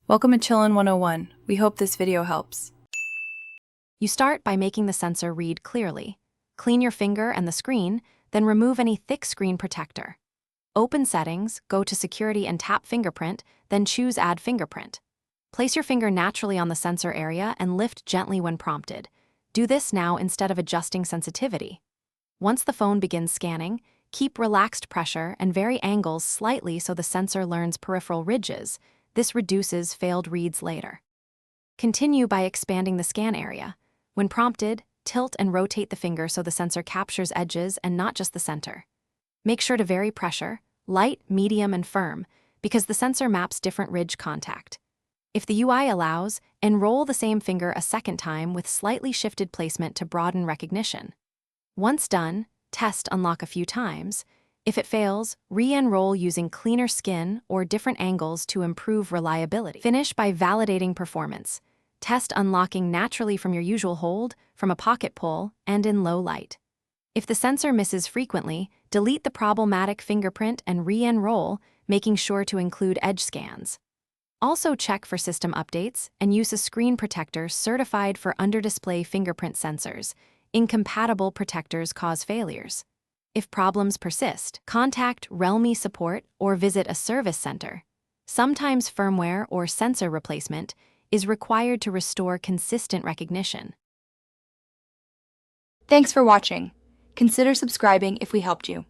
Welcome to Chillin' 101. We hope this video helps. You start by making the sensor read clearly. Clean your finger and the screen, then remove any thick screen protector. Open Settings, go to Security and tap Fingerprint, then choose Add Fingerprint. Place your finger naturally on the sensor area and lift gently when prompted. Do this now instead of adjusting sensitivity. Once the phone begins scanning, keep relaxed pressure and vary angles slightly so the sensor learns peripheral ridges. This reduces failed reads later. Continue by expanding the scan area. When prompted, tilt and rotate the finger so the sensor captures edges and not just the center. Make sure to vary pressure, light, medium, and firm, because the sensor maps different ridge contact. If the UI allows, enroll the same finger a second time with slightly shifted placement to broaden recognition. Once done, test unlock a few times. If it fails, re-enroll using cleaner skin or different angles to improve reliability. Finish by validating performance. Test unlocking naturally from your usual hold, from a pocket pull, and in low light. If the sensor misses frequently, delete the problematic fingerprint and re-enroll, making sure to include edge scans. Also check for system updates and use a screen protector certified for under-display fingerprint sensors. Incompatible protectors cause failures. If problems persist, contact Realme support or visit a service center. Sometimes firmware or sensor replacement is required to restore consistent recognition. Thanks for watching. Consider subscribing if we helped you.